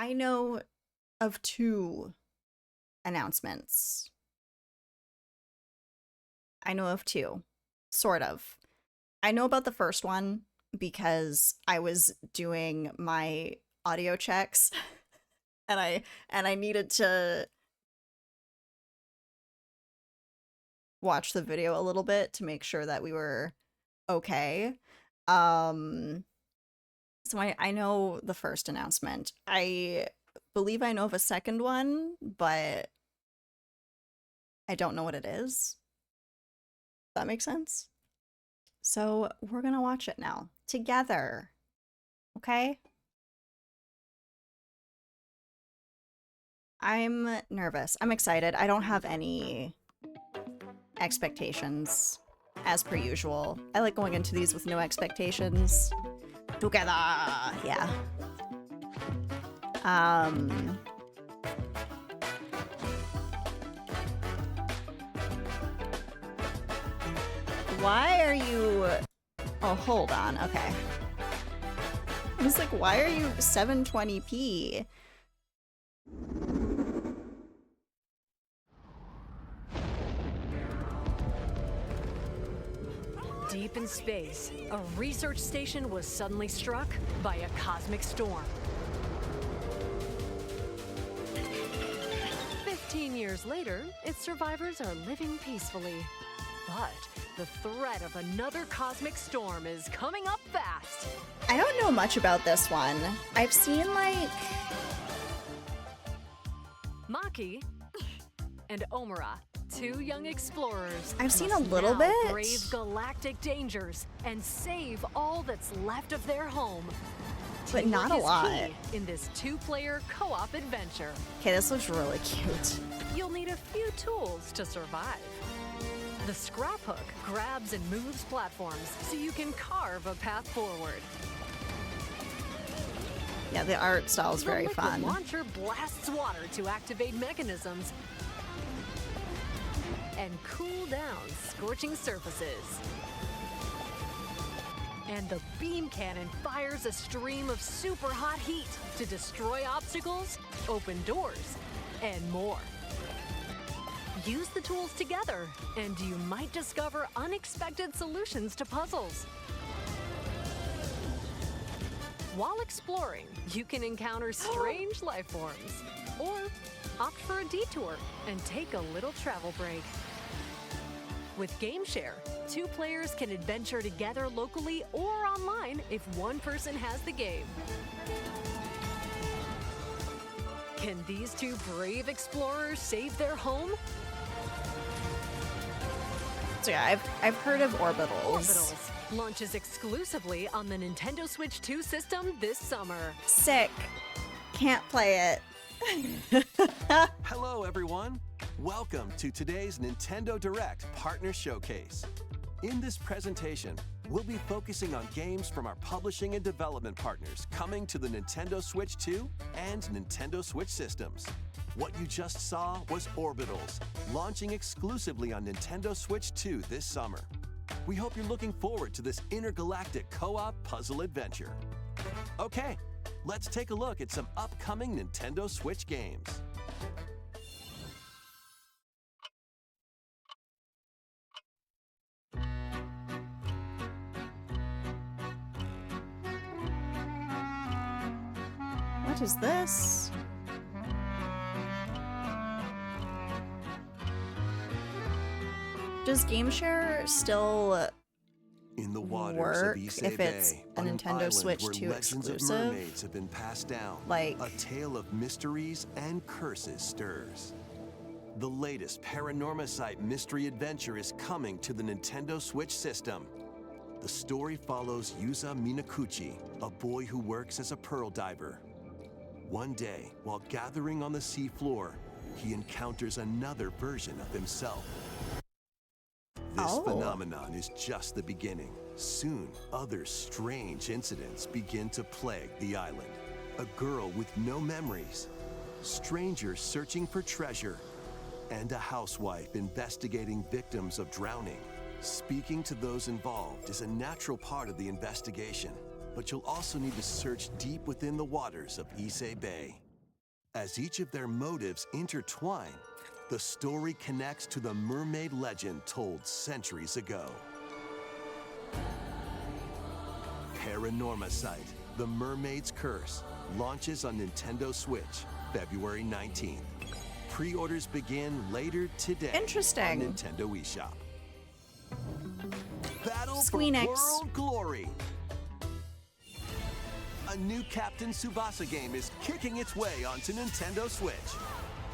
I know of 2 announcements. I know of 2, sort of. I know about the first one because I was doing my audio checks and I needed to watch the video a little bit to make sure that we were okay. So I know the first announcement. I believe I know of a second one, but I don't know what it is. That makes sense? So we're gonna watch it now together. Okay? I'm nervous. I'm excited. I don't have any expectations, as per usual. I like going into these with no expectations. Together! Yeah. Why are you... Oh, hold on. Okay. I was like, why are you 720p? Deep in space, a research station was suddenly struck by a cosmic storm. 15 years later, its survivors are living peacefully. But the threat of another cosmic storm is coming up fast. I don't know much about this one. I've seen, like... Maki and Omura, 2 young explorers. I've seen a must little now bit. brave galactic dangers and save all that's left of their home. But not a Teamwork is lot. key in this 2-player co-op adventure. Okay, this looks really cute. You'll need a few tools to survive. The scrap hook grabs and moves platforms so you can carve a path forward. Yeah, the art style is very The liquid fun. launcher blasts water to activate mechanisms and cool down scorching surfaces. And the beam cannon fires a stream of super hot heat to destroy obstacles, open doors, and more. Use the tools together, and you might discover unexpected solutions to puzzles. While exploring, you can encounter strange life forms, or opt for a detour and take a little travel break. With GameShare, 2 players can adventure together locally or online if one person has the game. Can these 2 brave explorers save their home? So yeah, I've heard of Orbitals. Orbitals launches exclusively on the Nintendo Switch 2 system this summer. Sick. Can't play it. Hello, everyone. Welcome to today's Nintendo Direct Partner Showcase. In this presentation, we'll be focusing on games from our publishing and development partners coming to the Nintendo Switch 2 and Nintendo Switch systems. What you just saw was Orbitals, launching exclusively on Nintendo Switch 2 this summer. We hope you're looking forward to this intergalactic co-op puzzle adventure. Okay, let's take a look at some upcoming Nintendo Switch games. What is this? Does GameShare still In the waters work of Issei if it's Bay, a on an Nintendo island Switch where 2 legends of exclusive? mermaids have been passed down, Like- a tale of mysteries and curses stirs. The latest Paranormasight mystery adventure is coming to the Nintendo Switch system. The story follows Yuza Minakuchi, a boy who works as a pearl diver. One day, while gathering on the seafloor, he encounters another version of himself. This phenomenon is just the beginning. Soon, other strange incidents begin to plague the island. A girl with no memories, strangers searching for treasure, and a housewife investigating victims of drowning. Speaking to those involved is a natural part of the investigation, but you'll also need to search deep within the waters of Issei Bay. As each of their motives intertwine, the story connects to the mermaid legend told centuries ago. Paranormasight, The Mermaid's Curse, launches on Nintendo Switch, February 19th. Pre-orders begin later today Interesting. on Nintendo eShop. Battle Squeenix. for World Glory. A new Captain Tsubasa game is kicking its way onto Nintendo Switch.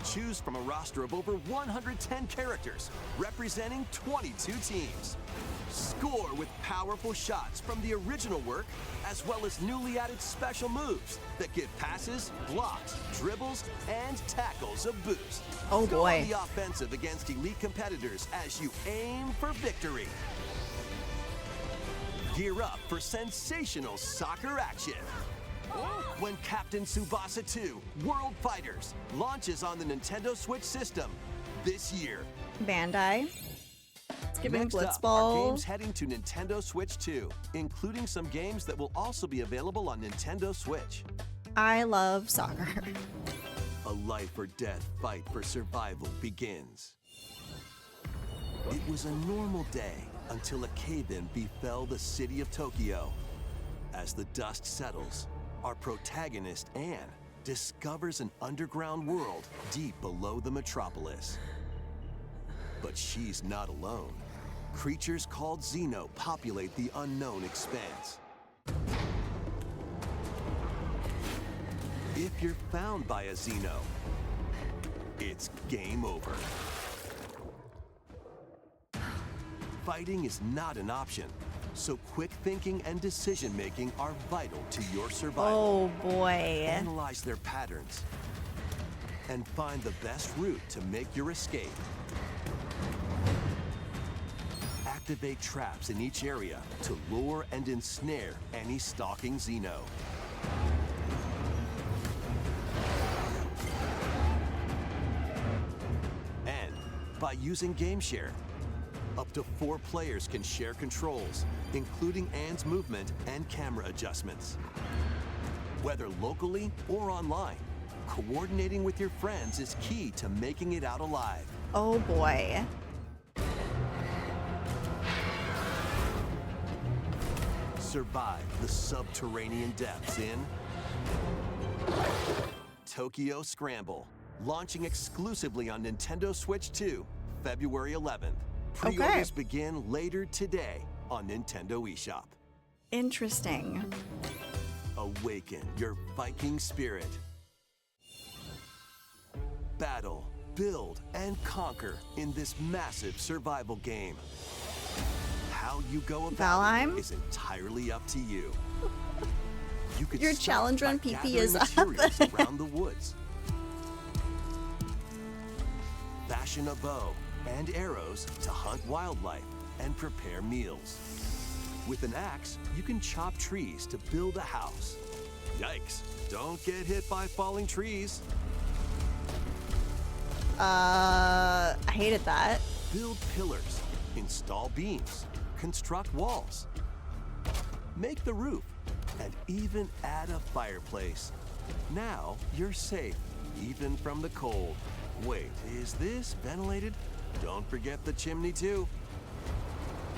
Choose from a roster of over 110 characters, representing 22 teams. Score with powerful shots from the original work, as well as newly added special moves that give passes, blocks, dribbles, and tackles a boost. Oh Go on boy. the offensive against elite competitors as you aim for victory. Gear up for sensational soccer action. When Captain Tsubasa 2 World Fighters launches on the Nintendo Switch system this year. Bandai. It's giving Next up are Blitzball. games heading to Nintendo Switch 2, including some games that will also be available on Nintendo Switch. I love soccer. A life or death fight for survival begins. It was a normal day until a cave-in befell the city of Tokyo. As the dust settles, our protagonist, Anne, discovers an underground world deep below the metropolis. But she's not alone. Creatures called Xeno populate the unknown expanse. If you're found by a Xeno, it's game over. Fighting is not an option, so quick thinking and decision-making are vital to your survival. Oh boy. Analyze their patterns and find the best route to make your escape. Activate traps in each area to lure and ensnare any stalking Xeno. And by using GameShare, up to 4 players can share controls, including Anne's movement and camera adjustments. Whether locally or online, coordinating with your friends is key to making it out alive. Oh boy. Survive the subterranean depths in Tokyo Scramble, launching exclusively on Nintendo Switch 2, February 11th. Pre-orders begin later today on Nintendo eShop. Interesting. Awaken your Viking spirit. Battle, build, and conquer in this massive survival game. How you go about Valheim? it is entirely up to you. You could Your start challenge by on PP gathering is up. materials around the woods. Fashion a bow and arrows to hunt wildlife and prepare meals. With an axe, you can chop trees to build a house. Yikes, don't get hit by falling trees. I hated that. Build pillars, install beams, construct walls, make the roof, and even add a fireplace. Now you're safe, even from the cold. Wait, is this ventilated? Don't forget the chimney too.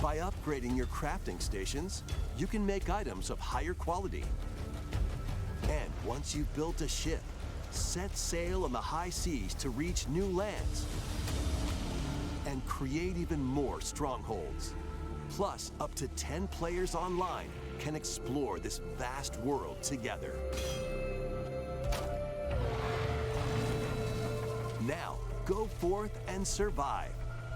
By upgrading your crafting stations, you can make items of higher quality. And once you've built a ship, set sail on the high seas to reach new lands and create even more strongholds. Plus, up to 10 players online can explore this vast world together. Now, go forth and survive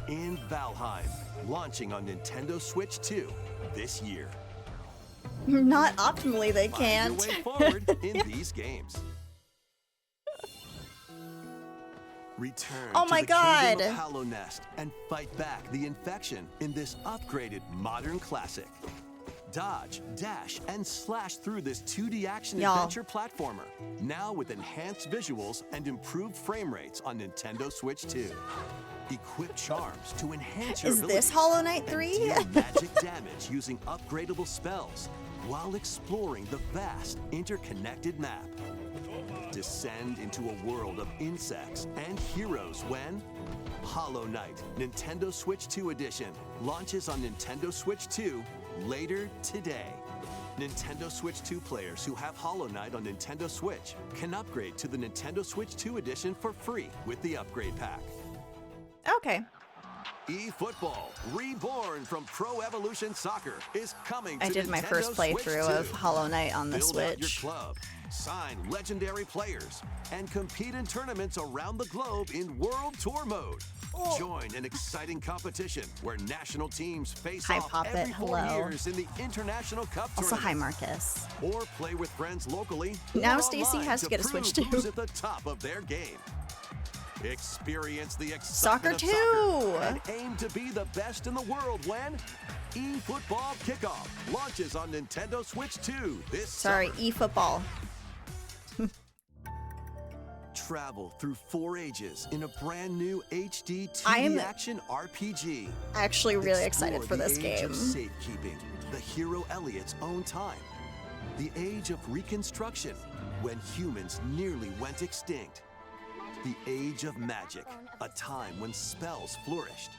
in Valheim, launching on Nintendo Switch 2 this year. Not optimally, they Find can't. your way forward in these games. Return Oh to my the God. Kingdom of Hollow Nest and fight back the infection in this upgraded modern classic. Dodge, dash, and slash through this 2D action Y'all. adventure platformer. Now with enhanced visuals and improved frame rates on Nintendo Switch 2. Equip charms to enhance your Is this abilities Hollow Knight and 3? deal magic damage using upgradable spells while exploring the vast interconnected map. Descend into a world of insects and heroes when Hollow Knight Nintendo Switch 2 Edition launches on Nintendo Switch 2 later today. Nintendo Switch 2 players who have Hollow Knight on Nintendo Switch can upgrade to the Nintendo Switch 2 Edition for free with the upgrade pack. Okay. eFootball, reborn from Pro Evolution Soccer, is coming to I did my Nintendo first Switch playthrough 2. of Hollow Knight on the Build out your Switch. club, sign legendary players, and compete in tournaments around the globe in World Tour mode. Join an exciting competition where national teams face Hi, off Poppet. every 4 Hello. years in the International Cup Also, hi, tournaments. Marcus. Or play with friends locally. Now or Stacy online has to get a prove Switch too. Who's at the top of their game. Experience the Soccer excitement of too. soccer and aim to be the best in the world when eFootball Kickoff launches on Nintendo Switch 2 this Sorry, summer. eFootball. Travel through 4 ages in a brand new HD I 2D am action RPG. Actually really Explore excited for the this age game. of safekeeping, the hero Elliot's own time. The age of reconstruction, when humans nearly went extinct. The age of magic, a time when spells flourished.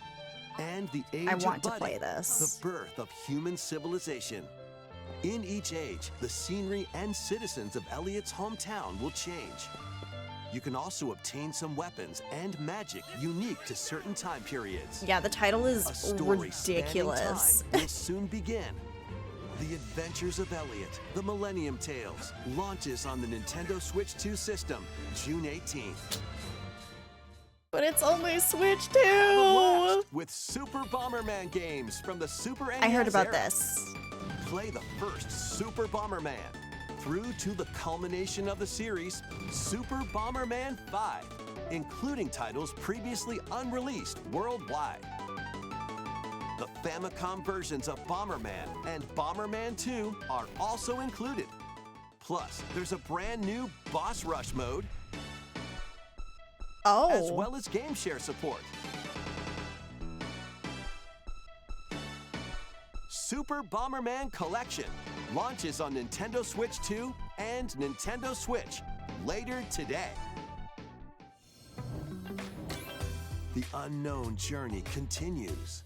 And the age I want of to budding, play this. the birth of human civilization. In each age, the scenery and citizens of Elliot's hometown will change. You can also obtain some weapons and magic unique to certain time periods. Yeah, the title is A story ridiculous. spanning time will soon begin. The Adventures of Elliot, the Millennium Tales, launches on the Nintendo Switch 2 system, June 18th. But it's only Switch Have a 2! blast with Super Bomberman games from the Super NES I heard about era. this. Play the first Super Bomberman through to the culmination of the series, Super Bomberman 5, including titles previously unreleased worldwide. The Famicom versions of Bomberman and Bomberman 2 are also included. Plus, there's a brand new Boss Rush mode, Oh. as well as game share support. Super Bomberman Collection launches on Nintendo Switch 2 and Nintendo Switch later today. The unknown journey continues.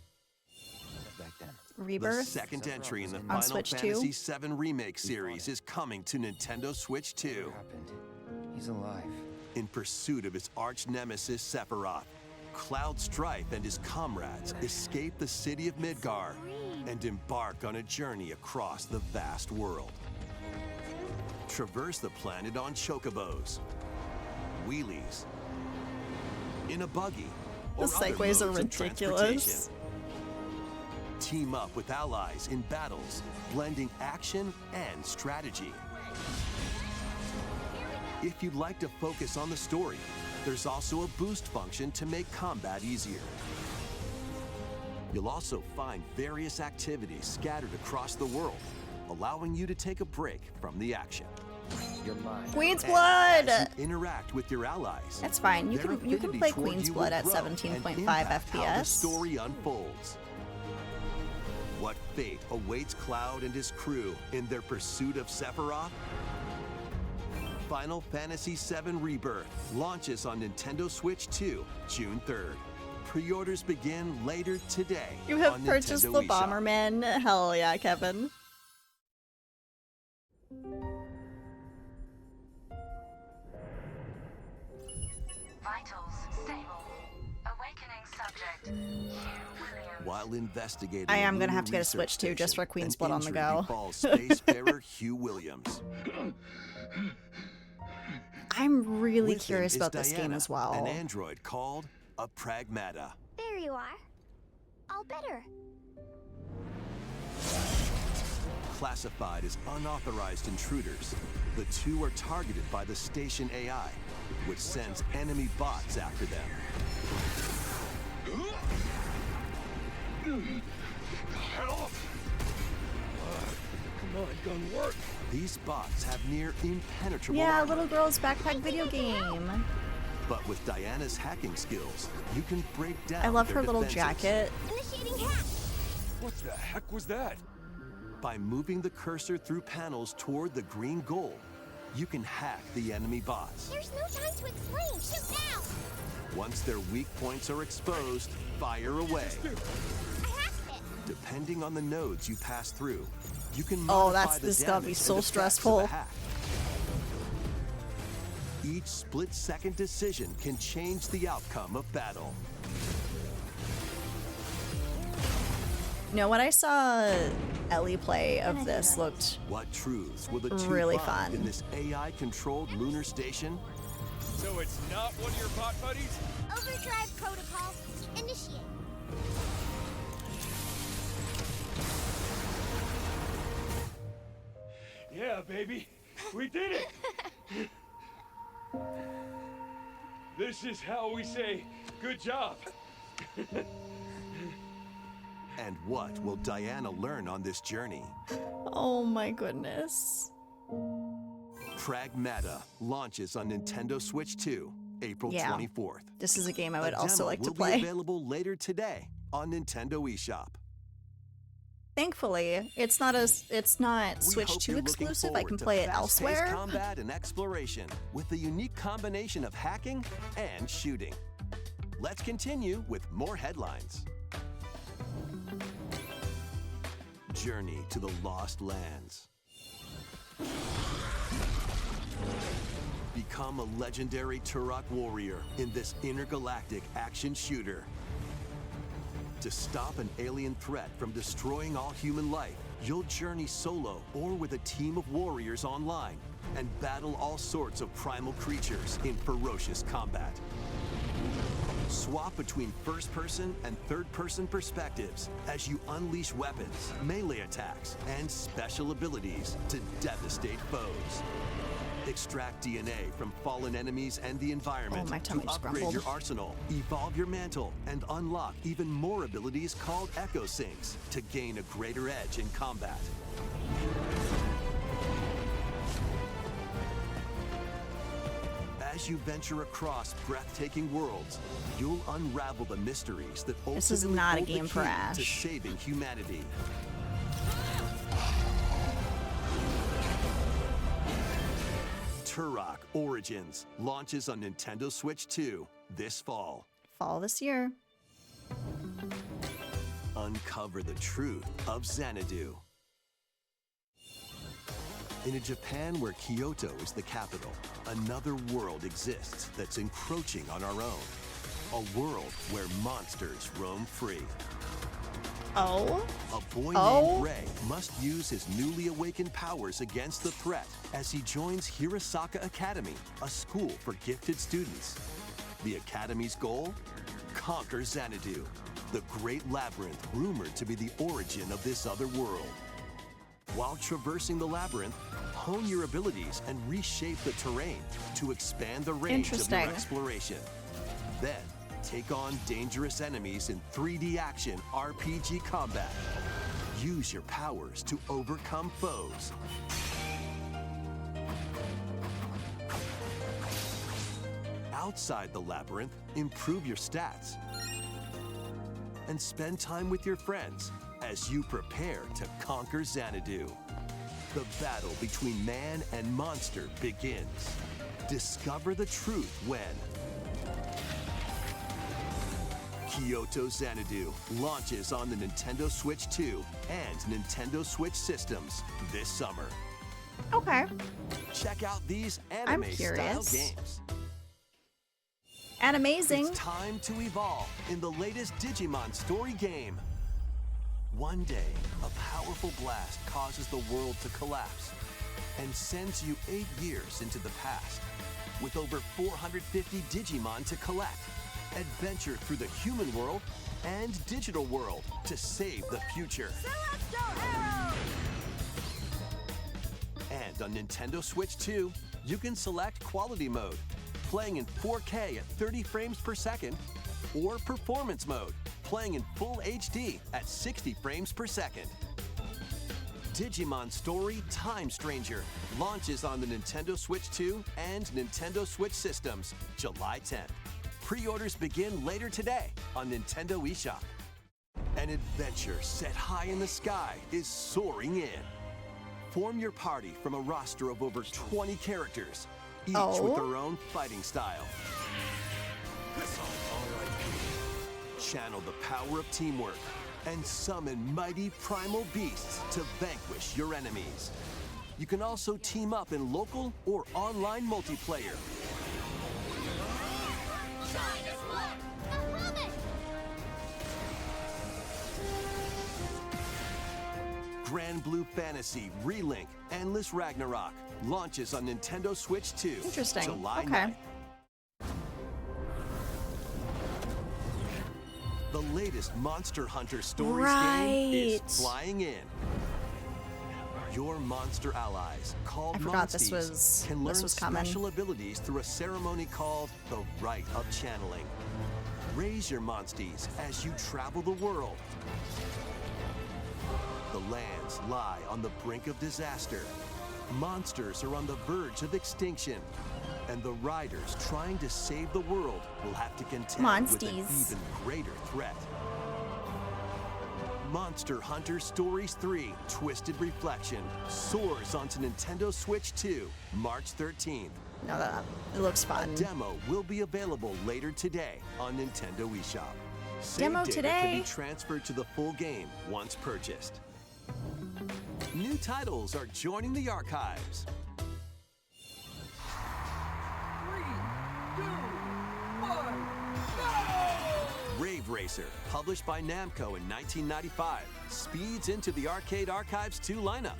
The Rebirth? second entry in the On Final Switch 2? Fantasy VII Remake series is coming to Nintendo Switch 2. Happened. He's alive. In pursuit of his arch-nemesis Sephiroth, Cloud Strife and his comrades escape the city of Midgar and embark on a journey across the vast world. Traverse the planet on chocobos, wheelies, in a buggy, The or other segues are modes of ridiculous. transportation. Team up with allies in battles, blending action and strategy. If you'd like to focus on the story, there's also a boost function to make combat easier. You'll also find various activities scattered across the world, allowing you to take a break from the action. You're mine. Queen's And Blood! as you interact with your allies, That's fine. You their can affinity play toward Queen's you Blood will at grow 17.5 and impact how the FPS. story unfolds. What fate awaits Cloud and his crew in their pursuit of Sephiroth? Final Fantasy VII Rebirth launches on Nintendo Switch 2, June 3rd. Pre-orders begin later today. You have on purchased Nintendo the eShop. Bomberman? Hell yeah, Kevin. Vitals stable. Awakening subject. Hugh Williams. While investigating, I am a gonna have lunar to get a research Switch too, just station, for Queen's an Blood on the injury go. befalls spacefarer Hugh Williams. I'm really With him curious is about this game Diana, as well. An android called a Pragmata. There you are. All better. Classified as unauthorized intruders, the two are targeted by the station AI, which sends enemy bots after them. Come on, gun work. These bots have near impenetrable Yeah, armor, little girl's backpack video game. but with Diana's hacking skills, you can break down I love their her little defenses. jacket. Initiating hack. What the heck was that? By moving the cursor through panels toward the green goal, you can hack the enemy bots. There's no time to explain. Shoot now! Once their weak points are exposed, fire away. I hacked it. Depending on the nodes you pass through, you can Oh, modify this the gotta be damage so and effects of the stressful. hack. Each split-second decision can change the outcome of battle. You know, what I saw Ellie play of this looked What truths will the two really find fun. in this AI-controlled lunar station? So it's not one of your bot buddies? Overdrive protocol. Initiate. Yeah, baby. We did it! This is how we say good job. And what will Diana learn on this journey? oh my goodness. PRAGMATA launches on Nintendo Switch 2, April Yeah. 24th. This is a game I A would also demo like to will play. be available later today on Nintendo eShop. Thankfully, it's not We Switch hope 2 you're looking exclusive. I forward can to play it fast-paced elsewhere. combat and exploration with a unique combination of hacking and shooting. Let's continue with more headlines. Journey to the Lost Lands. Become a legendary Turok warrior in this intergalactic action shooter. To stop an alien threat from destroying all human life, you'll journey solo or with a team of warriors online and battle all sorts of primal creatures in ferocious combat. Swap between first-person and third-person perspectives as you unleash weapons, melee attacks, and special abilities to devastate foes. Extract DNA from fallen enemies and the environment Oh, my to tummy just upgrade grumbled. your arsenal, evolve your mantle, and unlock even more abilities called Echo Syncs to gain a greater edge in combat. As you venture across breathtaking worlds, you'll unravel the mysteries that This is ultimately not a hold the game for key Ash. to saving humanity. Turok Origins launches on Nintendo Switch 2 this fall. Fall this year. Uncover the truth of Xanadu. In a Japan where Kyoto is the capital, another world exists that's encroaching on our own. A world where monsters roam free. Oh? A boy Oh? named Ray must use his newly awakened powers against the threat as he joins Hirasaka Academy, a school for gifted students. The Academy's goal? Conquer Xanadu, the great labyrinth rumored to be the origin of this other world. While traversing the labyrinth, hone your abilities and reshape the terrain to expand the range of your Interesting. exploration. Then, take on dangerous enemies in 3D action RPG combat. Use your powers to overcome foes. Outside the labyrinth, improve your stats. And spend time with your friends as you prepare to conquer Xanadu. The battle between man and monster begins. Discover the truth when Kyoto Xanadu launches on the Nintendo Switch 2 and Nintendo Switch systems this summer. Okay. Check out these I'm anime-style curious. games. And amazing. It's time to evolve in the latest Digimon story game. One day, a powerful blast causes the world to collapse and sends you 8 years into the past. With over 450 Digimon to collect, adventure through the human world and digital world to save the future. And on Nintendo Switch 2, you can select Quality Mode, playing in 4K at 30 frames per second, or Performance Mode, playing in full HD at 60 frames per second. Digimon Story Time Stranger launches on the Nintendo Switch 2 and Nintendo Switch systems July 10th. Pre-orders begin later today on Nintendo eShop. An adventure set high in the sky is soaring in. Form your party from a roster of over 20 characters, each Oh. with their own fighting style. Channel the power of teamwork and summon mighty primal beasts to vanquish your enemies. You can also team up in local or online multiplayer. Granblue Fantasy Relink-Endless Ragnarok launches on Nintendo Switch 2 Interesting. July Okay. 9th. The latest Monster Hunter Stories game is Right. flying in. Your monster allies, called I forgot this Monsties, was- can this learn was coming. special abilities through a ceremony called the Rite of Channeling. Raise your Monsties as you travel the world. The lands lie on the brink of disaster. Monsters are on the verge of extinction. And the riders trying to save the world will have to contend with an Monsties. even greater threat. Monster Hunter Stories 3 Twisted Reflection soars onto Nintendo Switch 2, March 13th. No, it looks A fun. demo will be available later today on Nintendo eShop. Save Demo data today? can be transferred to the full game once purchased. New titles are joining the archives. 3, 2, 1, go! Rave Racer, published by Namco in 1995, speeds into the Arcade Archives 2 lineup.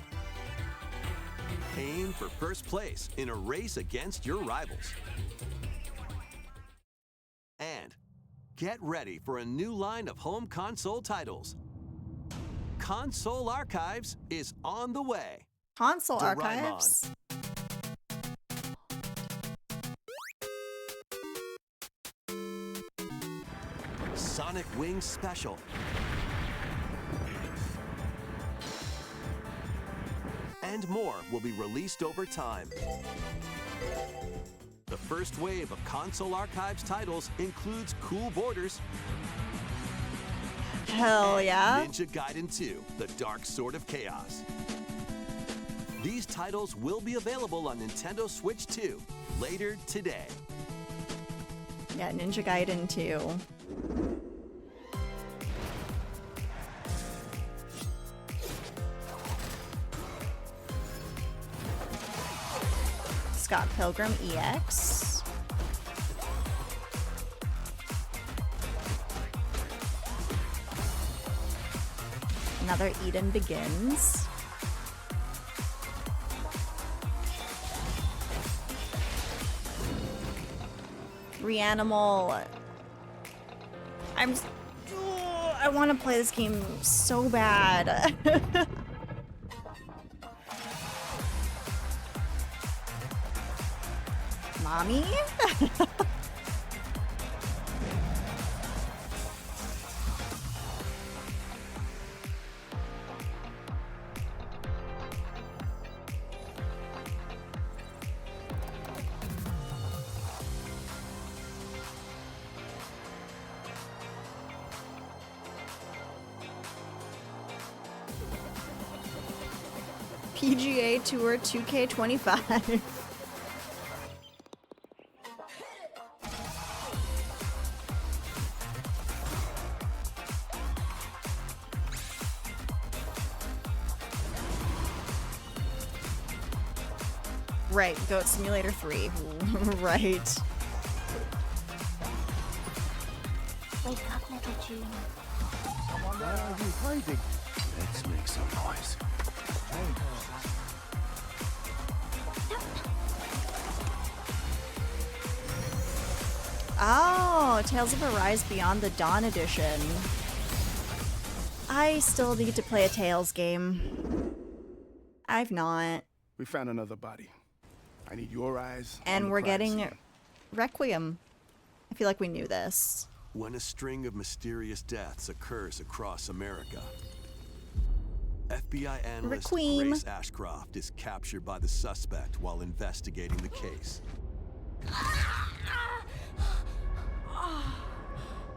Aim for first place in a race against your rivals. And get ready for a new line of home console titles. Console Archives is on the way. Console Doraemon. archives. Sonic Wings Special. And more will be released over time. The first wave of Console Archives titles includes Cool Borders, Hell yeah. Ninja Gaiden 2, The Dark Sword of Chaos. These titles will be available on Nintendo Switch 2 later today. Yeah, Ninja Gaiden 2. Scott Pilgrim EX. Another Eden Begins. REANIMAL. I want to play this game so bad. Mommy? PGA Tour 2K25. Right, Goat Simulator 3. Right. Wake up, little June. Why are you hiding? Let's make some noise. Oh, Tales of Arise Beyond the Dawn Edition. I still need to play a Tales game. I've not. We found another body. I need your eyes. on And the we're crime getting scene. Requiem. I feel like we knew this. When a string of mysterious deaths occurs across America, FBI analyst Requiem. Grace Ashcroft is captured by the suspect while investigating the case.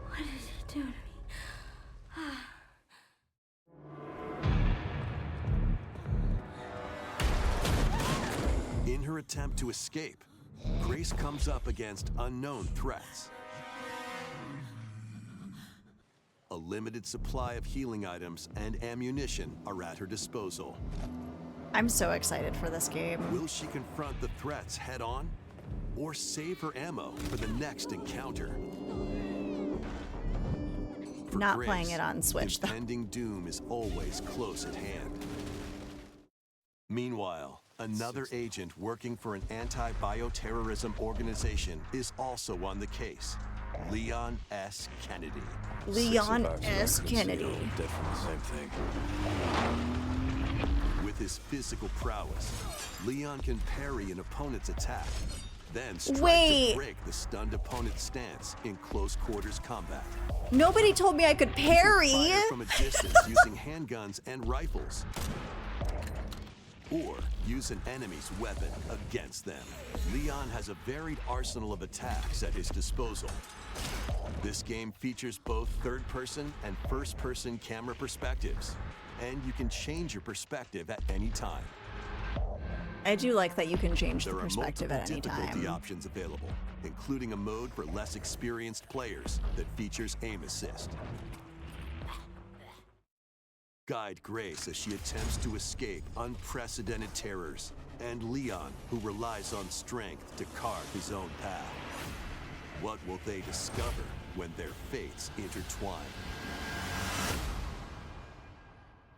What did it do to me? attempt to escape, Grace comes up against unknown threats. A limited supply of healing items and ammunition are at her disposal. I'm so excited for this game. Will she confront the threats head on, or save her ammo for the next encounter? For Not Grace, playing it on Switch, though. impending doom is always close at hand. Meanwhile, another agent working for an anti-bioterrorism organization is also on the case. Leon S. Kennedy. Leon S. Kennedy. Dead from the same thing. With his physical prowess, Leon can parry an opponent's attack, then strike to break the stunned opponent's stance in close quarters combat. Nobody told me I could parry. He can fire from a distance using handguns and rifles, or use an enemy's weapon against them. Leon has a varied arsenal of attacks at his disposal. This game features both third-person and first-person camera perspectives, and you can change your perspective at any time. I do like that you can change the There are perspective multiple at any difficulty time. options available, including a mode for less experienced players that features aim assist. Guide Grace as she attempts to escape unprecedented terrors, and Leon, who relies on strength to carve his own path. What will they discover when their fates intertwine?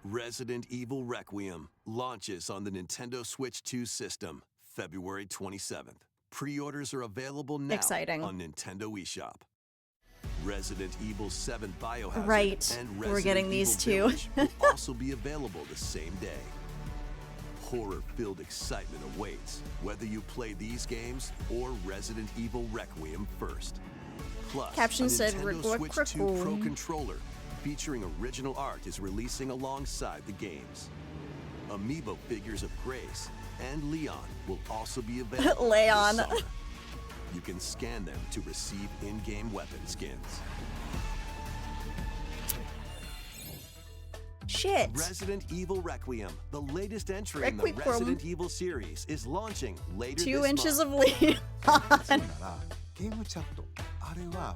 Resident Evil Requiem launches on the Nintendo Switch 2 system February 27th. Pre-orders are available now Exciting. on Nintendo eShop. Resident Evil 7 Biohazard Right, and we're Resident getting Evil these two. Village will also be available the same day. Horror-filled excitement awaits, whether you play these games or Resident Evil Requiem first. Plus, Caption a said, Nintendo Switch 2 Pro controller featuring original art is releasing alongside the games. Amiibo figures of Grace and Leon will also be available Leon. this summer. You can scan them to receive in-game weapon skins. Shit. Resident Evil Requiem, the latest entry in the Requiem. Resident Evil series, is launching later 2 this inches month. of Leon.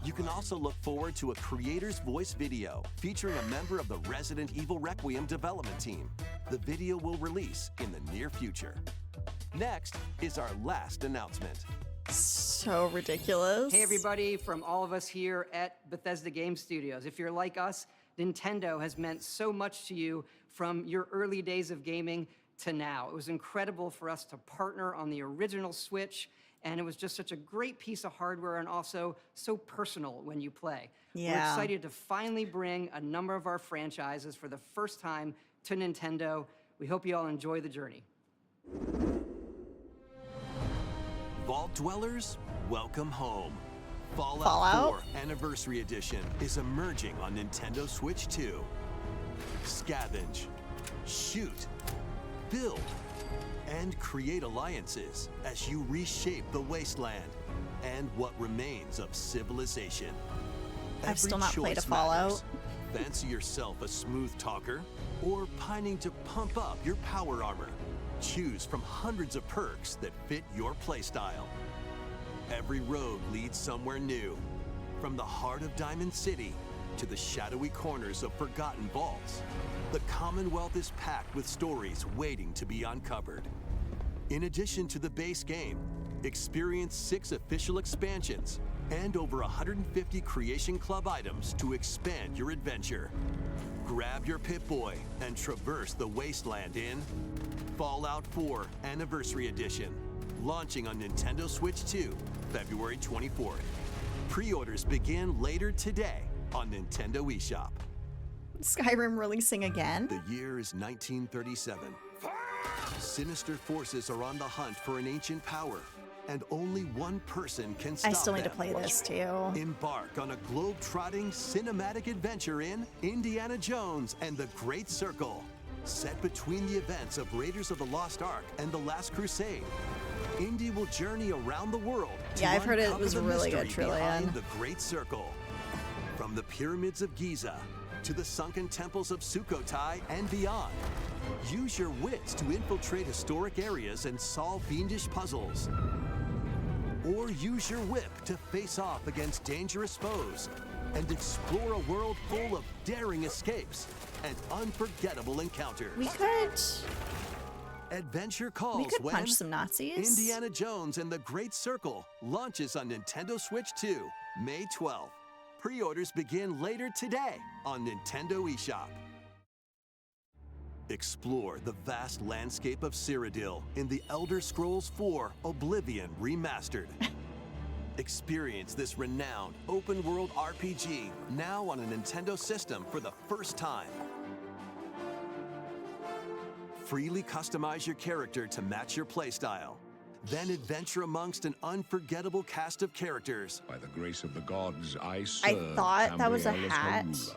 You can also look forward to a creator's voice video featuring a member of the Resident Evil Requiem development team. The video will release in the near future. Next is our last announcement. So ridiculous. Hey everybody, from all of us here at Bethesda Game Studios. If you're like us, Nintendo has meant so much to you from your early days of gaming to now. It was incredible for us to partner on the original Switch, and it was just such a great piece of hardware and also so personal when you play. We're Yeah. excited to finally bring a number of our franchises for the first time to Nintendo. We hope you all enjoy the journey. Vault Dwellers, welcome home. Fallout? 4 Anniversary Edition is emerging on Nintendo Switch 2. Scavenge, shoot, build, and create alliances as you reshape the wasteland and what remains of civilization. I've still Every not played a choice Fallout. matters. Fancy yourself a smooth talker or pining to pump up your power armor? Choose from hundreds of perks that fit your playstyle. Every road leads somewhere new, from the heart of Diamond City to the shadowy corners of forgotten vaults. The Commonwealth is packed with stories waiting to be uncovered. In addition to the base game, experience 6 official expansions and over 150 Creation Club items to expand your adventure. Grab your Pip-Boy and traverse the wasteland in Fallout 4 Anniversary Edition, launching on Nintendo Switch 2, February 24th. Pre-orders begin later today on Nintendo eShop. Skyrim releasing again? The year is 1937. Sinister forces are on the hunt for an ancient power, and only one person can stop I still need to them. play this too. Embark on a globe-trotting cinematic adventure in Indiana Jones and the Great Circle. Set between the events of Raiders of the Lost Ark and The Last Crusade, Indy will journey around the world to Yeah, I've heard it uncover was the a really good mystery Trillian. behind the Great Circle. From the pyramids of Giza to the sunken temples of Sukhothai and beyond. Use your wits to infiltrate historic areas and solve fiendish puzzles. Or use your whip to face off against dangerous foes and explore a world full of daring escapes and unforgettable encounters. We could Adventure calls when punch some Nazis. Indiana Jones and the Great Circle launches on Nintendo Switch 2, May 12th. Pre-orders begin later today on Nintendo eShop. Explore the vast landscape of Cyrodiil in The Elder Scrolls IV Oblivion Remastered. Experience this renowned open-world RPG now on a Nintendo system for the first time. Freely customize your character to match your playstyle. Then adventure amongst an unforgettable cast of characters. By the grace of the gods, I serve. I thought that was a Tamriel's hat, Harula.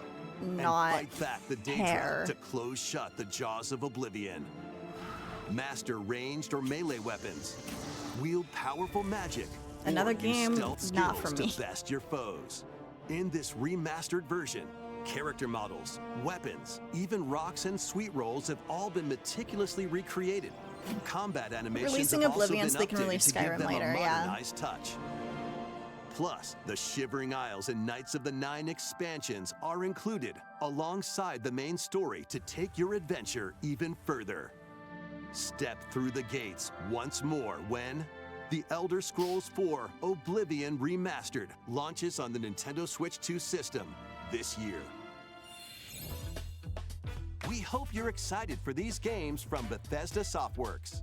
not And fight back the hair. Daedra to close shut the jaws of Oblivion. Master ranged or melee weapons. Wield powerful magic. Another or use game stealth not skills for me. to best your foes. In this remastered version, character models, weapons, even rocks and sweet rolls have all been meticulously recreated. Combat animations Releasing have also Oblivion so been they can updated release to give Skyrim them later, a yeah. modernized touch. Plus, the Shivering Isles and Knights of the Nine expansions are included alongside the main story to take your adventure even further. Step through the gates once more when The Elder Scrolls IV Oblivion Remastered launches on the Nintendo Switch 2 system this year. We hope you're excited for these games from Bethesda Softworks.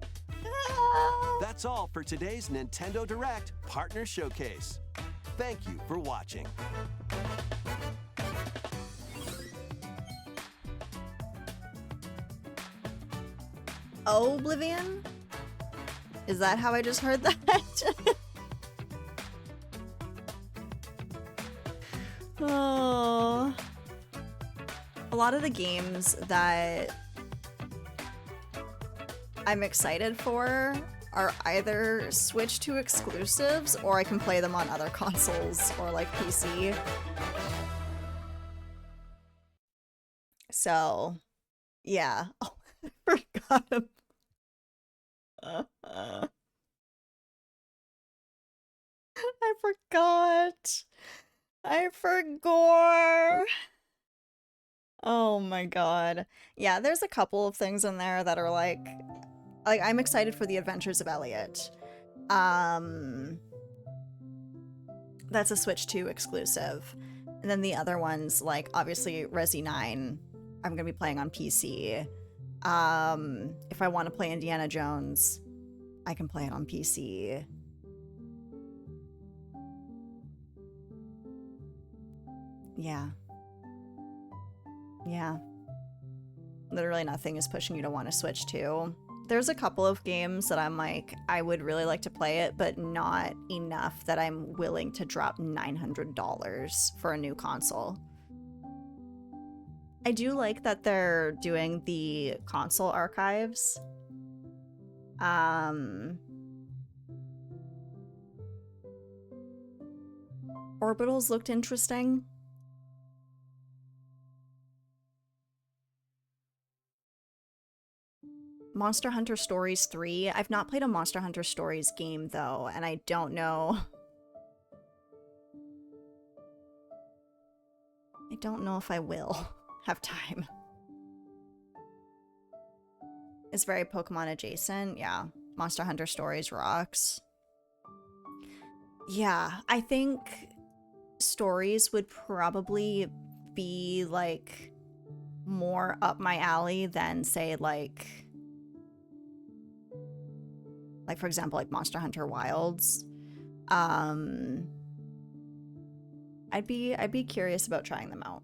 That's all for today's Nintendo Direct Partner Showcase. Thank you for watching. Oblivion? Is that how I just heard that? Oh. A lot of the games that I'm excited for are either Switch 2 exclusives or I can play them on other consoles or like PC. So, yeah. Oh, I forgot about I forgot. Oh my god. Yeah, there's a couple of things in there that are like I'm excited for the Adventures of Elliot. That's a Switch 2 exclusive. And then the other ones, like obviously Resi 9, I'm gonna be playing on PC. If I want to play Indiana Jones, I can play it on PC. Yeah. Yeah. Literally nothing is pushing you to want to Switch 2. There's a couple of games that I'm like, I would really like to play it, but not enough that I'm willing to drop $900 for a new console. I do like that they're doing the console archives. Orbitals looked interesting. Monster Hunter Stories 3. I've not played a Monster Hunter Stories game though, and I don't know. I don't know if I will have time. It's very Pokemon adjacent. Yeah. Monster Hunter Stories rocks. Yeah, I think Stories would probably be like more up my alley than say like for example, like Monster Hunter Wilds. I'd be curious about trying them out.